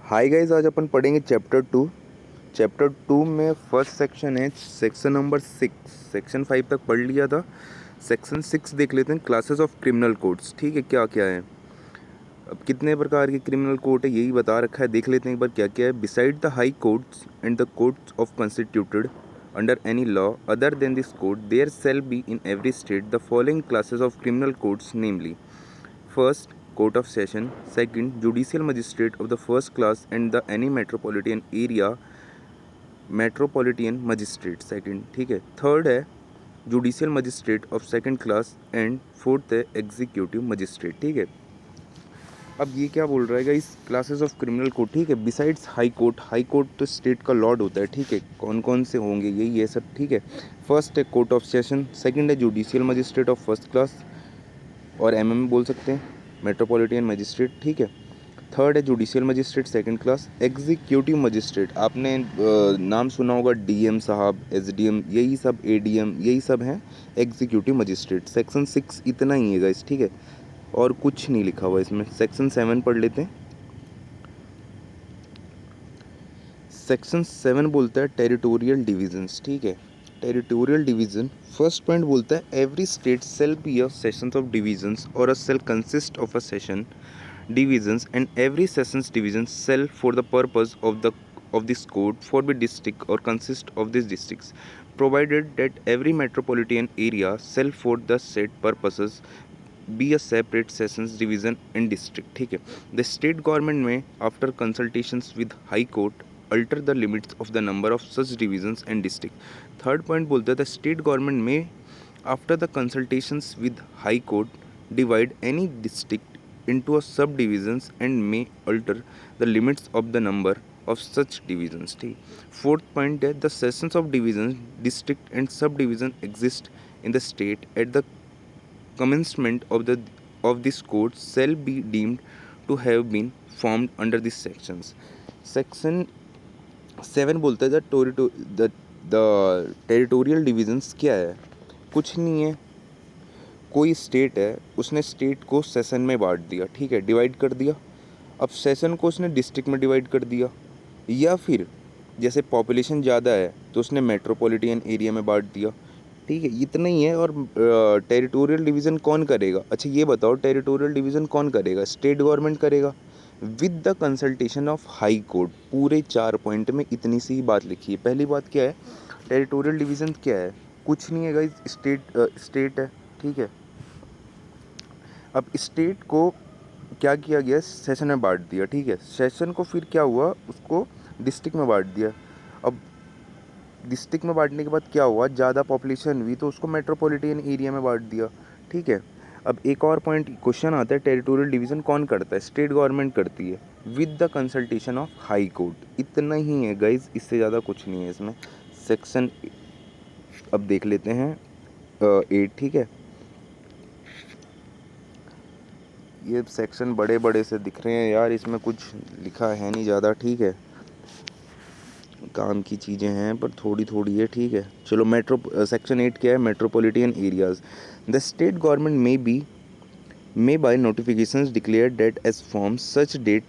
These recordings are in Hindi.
हाय गाइस, आज अपन पढ़ेंगे चैप्टर 2 में फर्स्ट सेक्शन है सेक्शन नंबर 6। सेक्शन 5 तक पढ़ लिया था। सेक्शन 6 देख लेते हैं, क्लासेस ऑफ क्रिमिनल कोड्स। ठीक है, क्या क्या है, अब कितने प्रकार के क्रिमिनल कोड है यही बता रखा है। देख लेते हैं एक बार क्या क्या है। Beside the high courts and the courts of constituted under any law other than this code there shall be in every state the following classes of criminal codes namely: First, Court of Session. Second, Judicial Magistrate of the first class and the any metropolitan area metropolitan magistrate. Second, ठीक है। थर्ड है Judicial Magistrate of second class and fourth है Executive Magistrate। ठीक है। अब ये क्या बोल रहा है guys, classes of criminal code. ठीक है, बिसाइड्स हाई कोर्ट तो स्टेट का लॉर्ड होता है। ठीक है, कौन कौन से होंगे यही है सब। ठीक है, फर्स्ट है कोर्ट ऑफ सेशन, सेकंड है judicial magistrate of first class और एमएम बोल सकते हैं, मेट्रोपॉलिटन मजिस्ट्रेट। ठीक है, थर्ड है judicial magistrate second class. Executive magistrate आपने नाम सुना होगा, डीएम साहब, एसडीएम, यही सब, एडीएम, यही सब हैं एग्जीक्यूटिव मजिस्ट्रेट। सेक्शन 6 इतना ही है गाइस। ठीक है, और कुछ नहीं लिखा हुआ इसमें। सेक्शन 7 पढ़ लेते हैं। सेक्शन 7 बोलता है टेरिटोरियल डिविजन्स। ठीक है, टेरिटोरियल डिवीजन फर्स्ट पॉइंट बोलता है every state shall be a sessions of divisions or a shall consist of a session divisions and every sessions division shall for the purpose of this code for the district or consist of these districts provided that every metropolitan area shall for the said purposes be a separate sessions division and district. ठीक है, the state government may after consultations with high court alter the limits of the number of such divisions and district. Third point बोलता है the state government may after the consultations with high court divide any district into a subdivisions and may alter the limits of the number of such divisions. ठीक, फोर्थ पॉइंट है the sessions of divisions district and subdivision exist in the state at the commencement of this code shall be deemed to have been formed under these sections. Section 7 बोलता है द टेरिटोरियल डिविजन्स क्या है, कुछ नहीं है। कोई स्टेट है, उसने स्टेट को सेशन में बांट दिया। ठीक है, डिवाइड कर दिया। अब सेशन को उसने डिस्ट्रिक्ट में डिवाइड कर दिया, या फिर जैसे पॉपुलेशन ज़्यादा है तो उसने मेट्रोपॉलिटन एरिया में बांट दिया। ठीक है, इतना ही है। और टेरिटोरियल डिवीज़न कौन करेगा? अच्छा ये बताओ, टेरिटोरियल डिवीज़न कौन करेगा? स्टेट गवर्नमेंट करेगा with the consultation of high court. पूरे 4 पॉइंट में इतनी सी ही बात लिखी है। पहली बात क्या है, टेरिटोरियल डिवीज़न क्या है? कुछ नहीं है गाइस, स्टेट है। ठीक है, अब स्टेट को क्या किया गया, सेशन में बांट दिया। ठीक है, सेशन को फिर क्या हुआ, उसको डिस्ट्रिक्ट में बांट दिया। अब डिस्ट्रिक्ट में बांटने के बाद क्या हुआ, ज़्यादा पॉपुलेशन हुई तो उसको मेट्रोपॉलिटन एरिया में बांट दिया। ठीक है, अब एक और पॉइंट क्वेश्चन आता है, टेरिटोरियल डिवीज़न कौन करता है? स्टेट गवर्नमेंट करती है with the consultation of high court. इतना ही है गाइज, इससे ज़्यादा कुछ नहीं है इसमें। सेक्शन अब देख लेते हैं 8। ठीक है, ये सेक्शन बड़े बड़े से दिख रहे हैं यार, इसमें कुछ लिखा है नहीं ज़्यादा। ठीक है, काम की चीज़ें हैं पर थोड़ी थोड़ी है। ठीक है, चलो सेक्शन 8 क्या है, metropolitan areas. The state government may by notifications declare that as from such date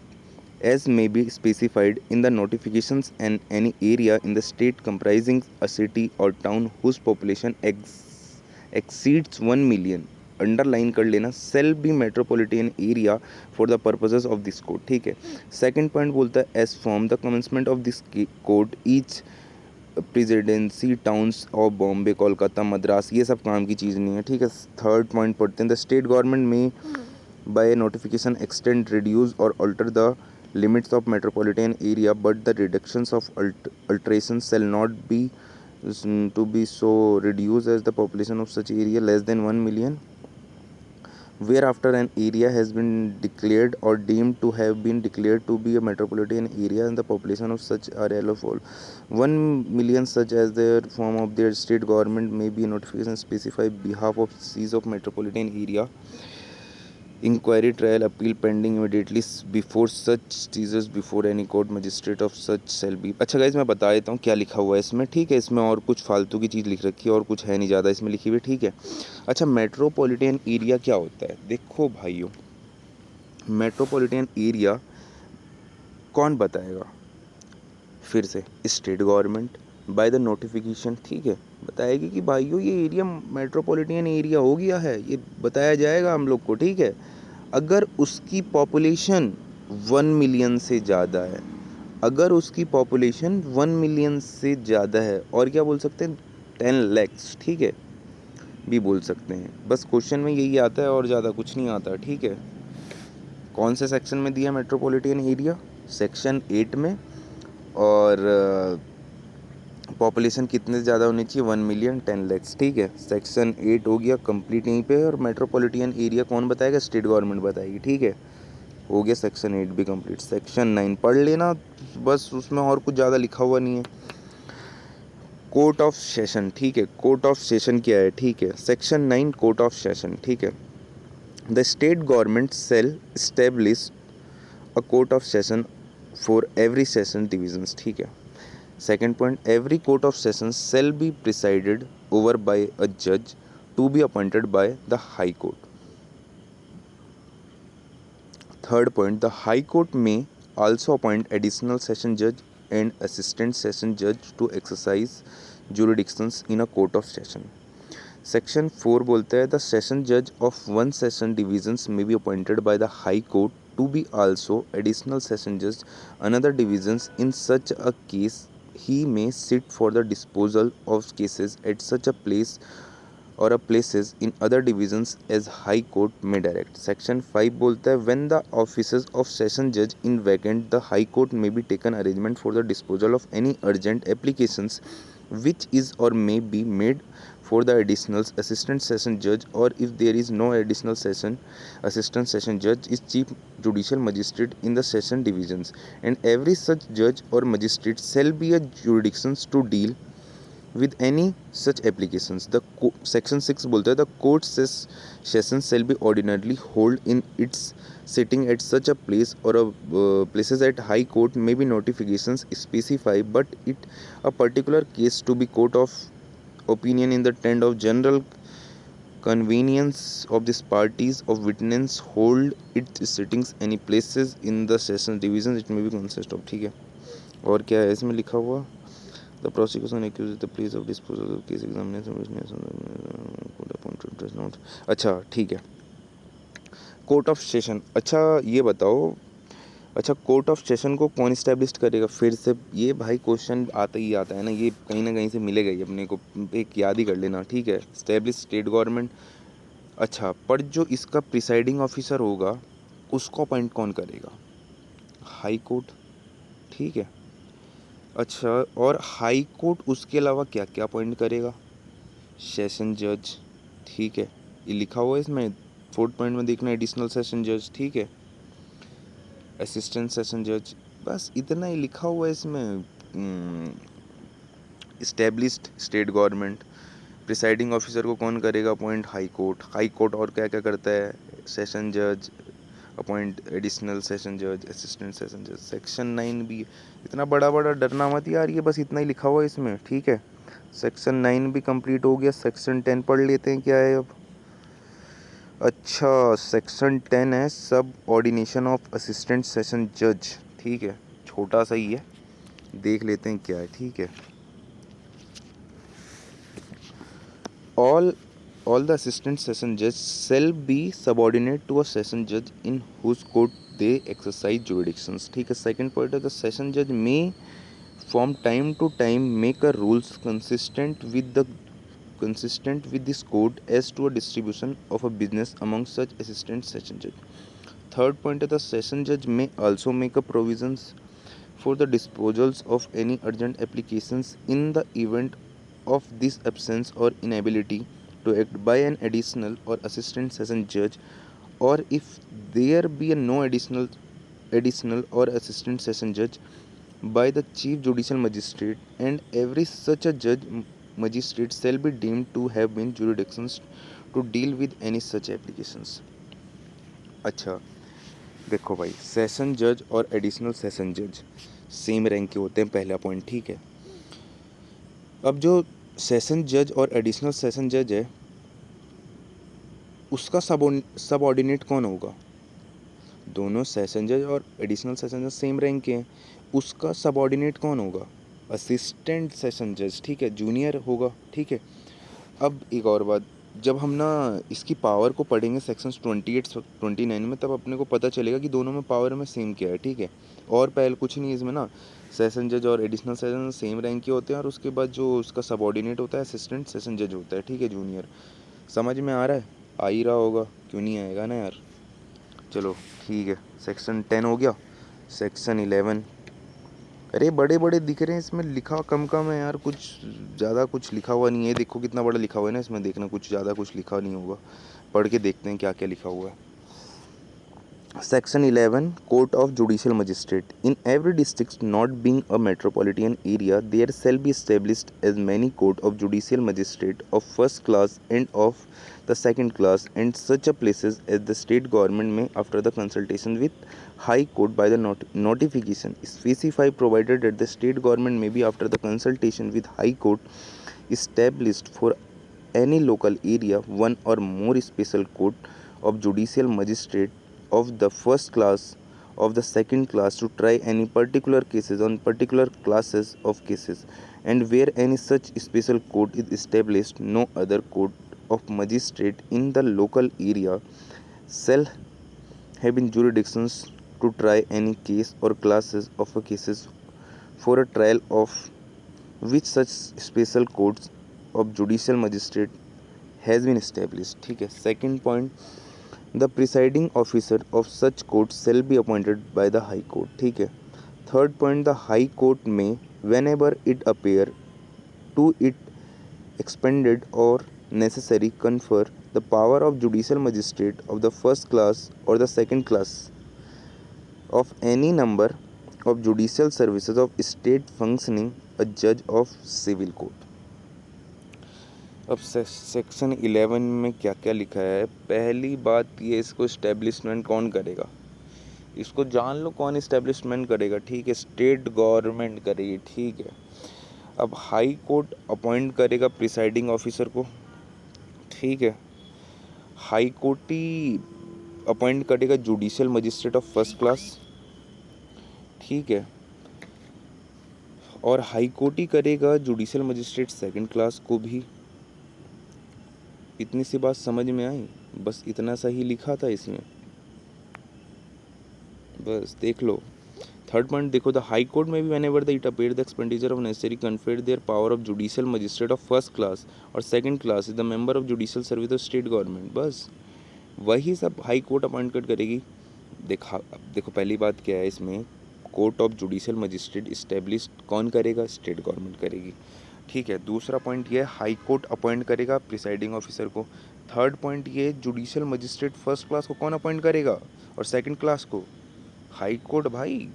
as may be specified in the notifications and any area in the state comprising a city or town whose population exceeds 1 million, underline कर लेना, shall be metropolitan area for the purposes of this code. ठीक है, सेकंड पॉइंट बोलता है as from the commencement of this code each presidency towns of Bombay, Kolkata, Madras, ये सब काम की चीज़ नहीं है। ठीक है, थर्ड पॉइंट पढ़ते हैं, द स्टेट गवर्नमेंट में बाय नोटिफिकेशन एक्सटेंड, रिड्यूस और alter the limits of metropolitan area, but the reductions of alterations shall not be to be so reduced as the population of such area less than 1 million, whereafter an area has been declared or deemed to have been declared to be a metropolitan area and the population of such area of all 1 million, such as their form of their state government may be notification specify behalf of seize of metropolitan area, inquiry trial appeal pending immediately before such seizures before any court magistrate of such shall be. अच्छा गाइज, मैं बता देता हूँ क्या लिखा हुआ है इसमें। ठीक है, इसमें और कुछ फालतू की चीज़ लिख रखी है और कुछ है नहीं ज़्यादा इसमें लिखी हुई। ठीक है, अच्छा मेट्रोपॉलिटन एरिया क्या होता है? देखो भाइयों, मेट्रोपॉलिटन एरिया कौन बताएगा? फिर से state government by the notification, ठीक है, बताएगी कि भाइयों ये एरिया मेट्रोपॉलिटन एरिया हो गया है, ये बताया जाएगा हम लोग को, ठीक है। अगर उसकी पॉपुलेशन 1 मिलियन से ज़्यादा है, अगर उसकी पॉपुलेशन 1 मिलियन से ज़्यादा है, और क्या बोल सकते हैं, 10 lakhs, ठीक है, भी बोल सकते हैं। बस क्वेश्चन में यही आता है और ज़्यादा कुछ नहीं आता, ठीक है। कौन से सेक्शन में दिया मेट्रोपॉलिटन एरिया? सेक्शन 8 में। और पॉपुलेशन कितने ज़्यादा होनी चाहिए? 1 मिलियन 10 lakhs, ठीक है। सेक्शन 8 हो गया कंप्लीट यहीं पे। और मेट्रोपॉलिटन एरिया कौन बताएगा? स्टेट गवर्नमेंट बताएगी, ठीक है। हो गया सेक्शन 8 भी कंप्लीट। सेक्शन 9 पढ़ लेना, बस उसमें और कुछ ज़्यादा लिखा हुआ नहीं है। कोर्ट ऑफ सेशन, ठीक है। कोर्ट ऑफ सेशन क्या है? ठीक है, सेक्शन 9 कोर्ट ऑफ सेशन, ठीक है। The state government shall establish a court of session for every session divisions, ठीक है। Second point, every court of session shall be presided over by a जज to be appointed by the high court. Third point, the high court may also appoint additional session judge and assistant session judge to exercise jurisdictions in a court of session. Section 4 बोलता है द सेशन जज ऑफ वन सेशन डिविजन्स में be appointed by the high court to be also additional session जज another divisions in such a case he may sit for the disposal of cases at such a place or a places in other divisions as high court may direct. Section 5 बोलता है when the offices of session judge in vacant the high court may be taken arrangement for the disposal of any urgent applications which is or may be made for the additional assistant session judge, or if there is no additional session assistant session judge is chief judicial magistrate in the session divisions, and every such judge or magistrate shall be a jurisdictions to deal with any such applications. The section 6 बोलता है the court session shall be ordinarily hold in its sitting at such a place or places at high court may be notifications specify but it a particular case to be court of opinion in the tent of general convenience of these parties of witness hold its sittings any places in the session divisions it may be consist of, ठीक है। और क्या है इसमें लिखा हुआ? The prosecution accuses the police of disposal of case examination court appointed does not। अच्छा ठीक है, कोर्ट ऑफ सेशन। अच्छा ये बताओ, अच्छा कोर्ट ऑफ सेशन को कौन इस्टेब्लिश करेगा? फिर से ये भाई क्वेश्चन आता ही आता है ना, ये कहीं ना कहीं से मिलेगा ही अपने को, एक याद ही कर लेना, ठीक है। Establish state government. अच्छा पर जो इसका प्रिसाइडिंग ऑफिसर होगा उसको अपॉइंट कौन करेगा? हाई कोर्ट, ठीक है। अच्छा और हाई कोर्ट उसके अलावा क्या क्या अपॉइंट करेगा? सेशन जज, ठीक है, ये लिखा हुआ है इसमें 4th पॉइंट में देखना, एडिशनल सेशन जज, ठीक है, असिस्टेंट सेशन जज, बस इतना ही लिखा हुआ है इसमें। Established state government, presiding officer को कौन करेगा appoint? High court. High court और क्या क्या करता है? सेशन जज अपॉइंट, एडिशनल सेशन जज, असिस्टेंट सेशन जज। सेक्शन 9 भी, इतना बड़ा बड़ा डरना मत यार, ये बस इतना ही लिखा हुआ है इसमें, ठीक है। सेक्शन 9 भी कंप्लीट हो गया। सेक्शन 10 पढ़ लेते हैं क्या है अब। अच्छा सेक्शन 10 है सब ऑर्डिनेशन ऑफ असिस्टेंट सेशन जज, ठीक है, छोटा सा ही है, देख लेते हैं क्या है, ठीक है। All the assistant session judges shall be subordinate to a session judge in whose court they exercise jurisdictions, ठीक है। सेकंड पॉइंट है द सेशन जज may from time to time make a rules consistent with this court as to a distribution of a business among such assistant session judge. Third point is the session judge may also make a provisions for the disposals of any urgent applications in the event of this absence or inability to act by an additional or assistant session judge, or if there be no additional or assistant session judge by the chief judicial magistrate, and every such a judge magistrate shall be deemed to have been jurisdictions to deal with any such applications। अच्छा देखो भाई, सेशन जज और एडिशनल सेशन जज सेम रैंक के होते हैं, पहला पॉइंट, ठीक है। अब जो सेशन जज और एडिशनल सेशन जज है उसका सबऑर्डिनेट कौन होगा? दोनों सेशन जज और एडिशनल सेशन जज सेम रैंक के हैं, उसका सबऑर्डिनेट कौन होगा? असिस्टेंट सेशन जज, ठीक है, जूनियर होगा, ठीक है। अब एक और बात, जब हम ना इसकी पावर को पढ़ेंगे सेक्शंस 28 29 में, तब अपने को पता चलेगा कि दोनों में पावर में सेम क्या है, ठीक है। और पहले कुछ नहीं इसमें ना, सेशन जज और एडिशनल सेशन सेम रैंक के होते हैं, और उसके बाद जो उसका सबऑर्डिनेट होता है असिस्टेंट सेशन जज होता है, ठीक है, जूनियर। समझ में आ रहा है? आ ही रहा होगा, क्यों नहीं आएगा ना यार। चलो ठीक है, सेक्शन 10 हो गया। सेक्शन 11, अरे बड़े बड़े दिख रहे हैं इसमें, लिखा कम कम है यार, कुछ ज़्यादा कुछ लिखा हुआ नहीं है। देखो कितना बड़ा लिखा हुआ है ना इसमें, देखना कुछ ज़्यादा कुछ लिखा नहीं होगा, पढ़ के देखते हैं क्या क्या लिखा हुआ है। Section 11, Court of Judicial Magistrate. In every district not being a metropolitan area, there shall be established as many court of judicial magistrate of first class and of the second class, and such a places as the state government may, after the consultation with High Court by the notification specify, provided that the state government may be, after the consultation with High Court, established for any local area one or more special court of judicial magistrate of the first class of the second class to try any particular cases on particular classes of cases, and where any such special court is established, no other court of magistrate in the local area shall have in jurisdictions to try any case or classes of a cases for a trial of which such special courts of judicial magistrate has been established, ठीक है। Second point, the presiding officer of such court shall be appointed by the high court, ठीक है। Third point, the high court में whenever it appear to it expended or necessary confer the power of judicial magistrate of the first class or the second class of any number of judicial services of state functioning a judge of civil court। अब सेक्शन 11 में क्या क्या लिखा है। पहली बात ये, इसको इस्टेब्लिशमेंट कौन करेगा, इसको जान लो कौन इस्टेब्लिशमेंट करेगा, ठीक है, स्टेट गवर्नमेंट करेगी, ठीक है। अब हाई कोर्ट अपॉइंट करेगा प्रिसाइडिंग ऑफिसर को, ठीक है। हाई कोर्ट ही अपॉइंट करेगा judicial magistrate of first class, ठीक है। और हाई कोर्ट ही करेगा जुडिशियल मजिस्ट्रेट सेकंड क्लास को भी। इतनी सी बात समझ में आई, बस इतना सा ही लिखा था इसमें, बस देख लो। थर्ड पॉइंट देखो, द हाई कोर्ट में भी whenever the it appear the expenditure of necessary conferred their power of judicial magistrate of first class or second class is the member of judicial service of state government, बस वही सब हाई कोर्ट अपॉइंट करेगी। देखो पहली बात क्या है इसमें, court of judicial magistrate establish कौन करेगा, स्टेट गवर्नमेंट करेगी, ठीक है। दूसरा पॉइंट ये, हाई कोर्ट अपॉइंट करेगा प्रिसाइडिंग ऑफिसर को। थर्ड पॉइंट ये, जुडिशियल मजिस्ट्रेट फर्स्ट क्लास को कौन अपॉइंट करेगा और सेकंड क्लास को हाई कोर्ट, भाई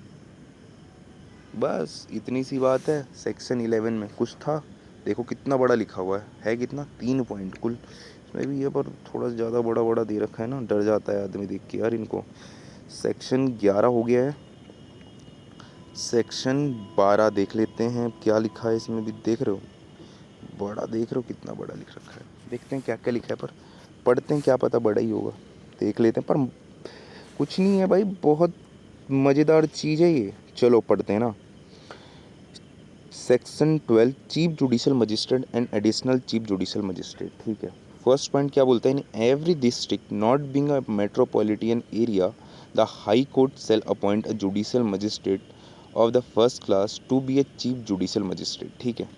बस इतनी सी बात है। सेक्शन 11 में कुछ था, देखो कितना बड़ा लिखा हुआ है कितना, 3 पॉइंट कुल इसमें भी है, पर थोड़ा ज़्यादा बड़ा बड़ा दे रखा है ना, डर जाता है आदमी देख के यार इनको। सेक्शन 11 हो गया है। सेक्शन 12 देख लेते हैं क्या लिखा है इसमें भी, देख रहे हो बड़ा, देख रहे हो कितना बड़ा लिख रखा है, देखते हैं क्या क्या लिखा है, पर पढ़ते हैं, क्या पता बड़ा ही होगा, देख लेते हैं। पर कुछ नहीं है भाई, बहुत मज़ेदार चीज़ है ये, चलो पढ़ते हैं ना। Section 12, chief judicial magistrate and additional chief judicial magistrate, ठीक है। फर्स्ट पॉइंट क्या बोलते हैं, in every district not being a metropolitan area the high court shall appoint a judicial magistrate of the first class to be a chief judicial magistrate, ठीक है।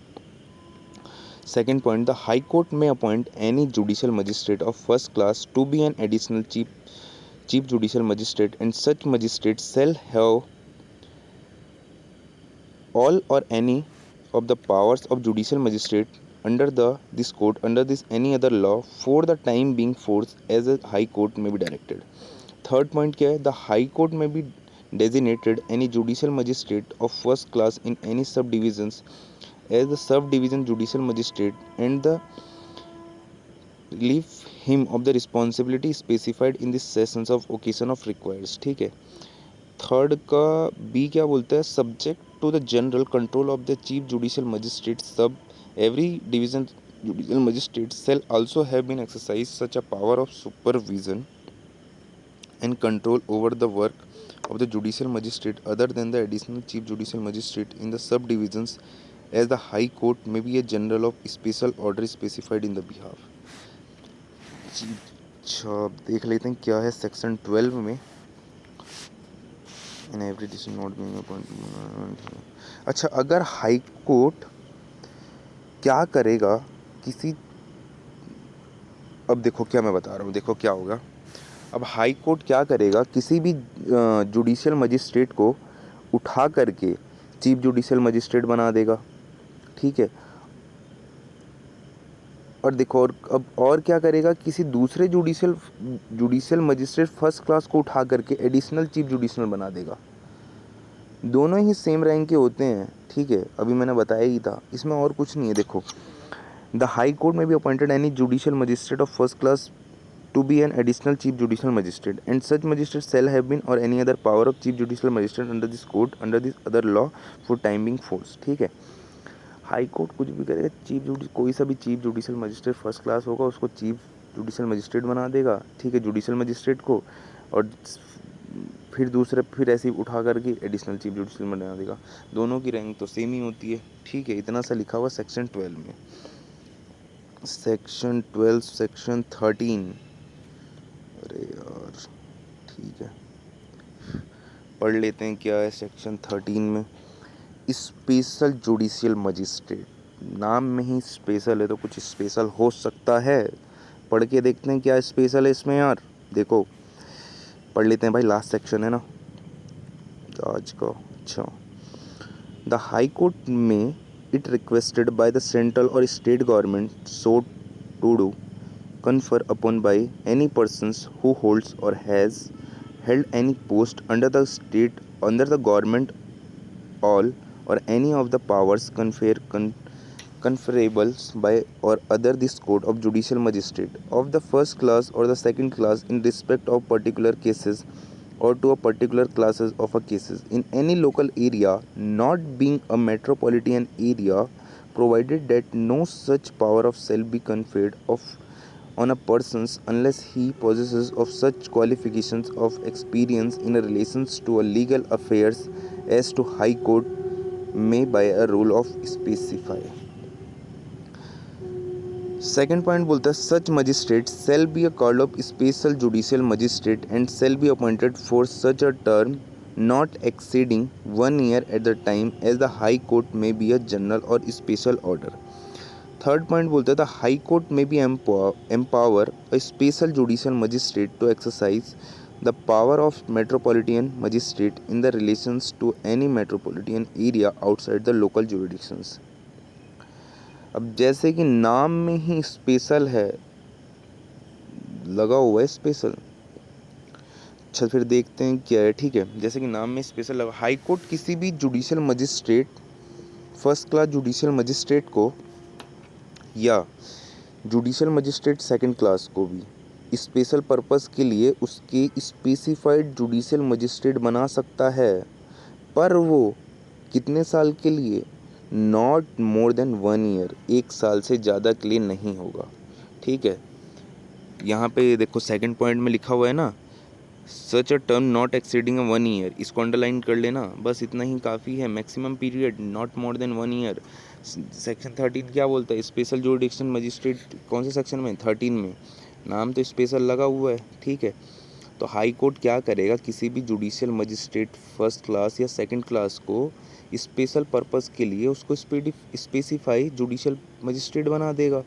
Second point, the high court may appoint any judicial magistrate of first class to be an additional chief judicial magistrate and such magistrate shall have all or any of the powers of judicial magistrate under this court under this any other law for the time being forced as a high court may be directed। Third point क्या है, द हाई कोर्ट में भी designated any judicial magistrate of first class in any subdivisions as the subdivision judicial magistrate and the relieve him of the responsibility specified in the sessions of occasion of requires, ठीक है। थर्ड का बी क्या बोलता है, subject to the general control of the chief judicial magistrate sub every division judicial magistrate shall also have been exercise such a power of supervision and control over the work of the judicial magistrate other than the additional chief judicial magistrate in the subdivisions, as the High Court may be a general of special order specified in the behalf. जी, अच्छा अब देख लेते हैं क्या है सेक्शन 12 में। In every decision not being appointed. अच्छा, अगर हाई कोर्ट क्या करेगा किसी, अब देखो क्या मैं बता रहा हूँ, देखो क्या होगा। अब हाई कोर्ट क्या करेगा, किसी भी जुडिशियल मजिस्ट्रेट को उठा करके चीफ जुडिशियल मजिस्ट्रेट बना देगा, ठीक है। और देखो, और अब और क्या करेगा, किसी दूसरे जुडिशियल मजिस्ट्रेट फर्स्ट क्लास को उठा करके एडिशनल चीफ जुडिशियल बना देगा। दोनों ही सेम रैंक के होते हैं, ठीक है, अभी मैंने बताया ही था, इसमें और कुछ नहीं है। देखो, the high court may be appointed any judicial magistrate of first class to be an additional chief judicial magistrate, and such magistrate shall have been or any other power of chief judicial magistrate under this code under this other law for time being force, ठीक है। हाई कोर्ट कुछ भी करेगा, कोई सा भी chief judicial magistrate first class होगा उसको चीफ जुडिशियल मजिस्ट्रेट बना देगा, ठीक है, जुडिशियल मजिस्ट्रेट को, और फिर ऐसे ही उठा करके एडिशनल चीफ जुडिशियल बना देगा। दोनों की रैंक तो सेम ही होती है, ठीक है। इतना सा लिखा हुआ सेक्शन 12 में। सेक्शन 12 सेक्शन 13, अरे यार ठीक है, पढ़ लेते हैं क्या है सेक्शन 13 में। स्पेशल जुडिशियल मजिस्ट्रेट, नाम में ही स्पेशल है तो कुछ स्पेशल हो सकता है। पढ़ के देखते हैं क्या स्पेशल है इसमें यार। देखो पढ़ लेते हैं भाई, लास्ट सेक्शन है ना आज का। अच्छा, the high court may it requested by the central or state government so to do confer upon by any persons who holds or has held any post under the state under the government all or any of the powers conferable by or other this code of judicial magistrate of the first class or the second class in respect of particular cases or to a particular classes of a cases in any local area not being a metropolitan area, provided that no such power of shall be conferred on a person unless he possesses of such qualifications of experience in relations to a legal affairs as to high court may by a rule of specify। Second point बोलता है such magistrate shall be a called of special judicial magistrate and shall be appointed for such a term not exceeding 1 year at the time as the high court may be a general or special order. Third point बोलते हैं the high court may be empower a special judicial magistrate to exercise the power of metropolitan magistrate in the relations to any metropolitan area outside the local jurisdictions. अब जैसे कि नाम में ही स्पेशल है, लगा हुआ है स्पेशल। अच्छा फिर देखते हैं क्या है, ठीक है, जैसे कि नाम में स्पेशल लगा। हाई कोर्ट किसी भी judicial magistrate first class judicial magistrate को या जुडिशियल मजिस्ट्रेट सेकंड क्लास को भी स्पेशल पर्पस के लिए उसके स्पेसिफाइड जुडिशियल मजिस्ट्रेट बना सकता है, पर वो कितने साल के लिए, नॉट मोर देन 1 year, 1 साल से ज़्यादा के लिए नहीं होगा, ठीक है। यहाँ पे देखो सेकंड पॉइंट में लिखा हुआ है ना, such a term not exceeding 1 year, इसको अंडरलाइन कर लेना, बस इतना ही काफ़ी है। Maximum period not more than 1 year। Section 13 क्या बोलता है, स्पेशल जुडिक्शन मजिस्ट्रेट कौन से सेक्शन में, 13 में, नाम तो स्पेशल लगा हुआ है, ठीक है। तो हाई कोर्ट क्या करेगा, किसी भी जुडिशियल मजिस्ट्रेट फर्स्ट क्लास या सेकंड क्लास को स्पेशल पर्पस के लिए उसको स्पेसिफाई जुडिशियल मजिस्ट्रेट बना देगा।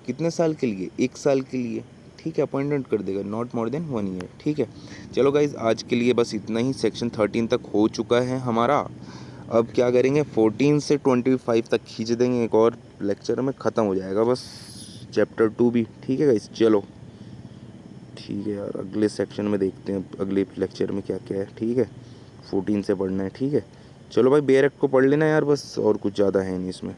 कितने साल के लिए, 1 साल के लिए, ठीक है, अपॉइंटमेंट कर देगा, नॉट मोर देन 1 year, ठीक है। चलो गाइज आज के लिए बस इतना ही, सेक्शन 13 तक हो चुका है हमारा। अब क्या करेंगे, 14 से 25 तक खींच देंगे, एक और लेक्चर में ख़त्म हो जाएगा बस चैप्टर 2 भी, ठीक है गाइज। चलो ठीक है यार, अगले सेक्शन में देखते हैं अगले लेक्चर में क्या क्या है, ठीक है। 14 से पढ़ना है, ठीक है। चलो भाई बेरक को पढ़ लेना यार बस, और कुछ ज़्यादा है नहीं इसमें।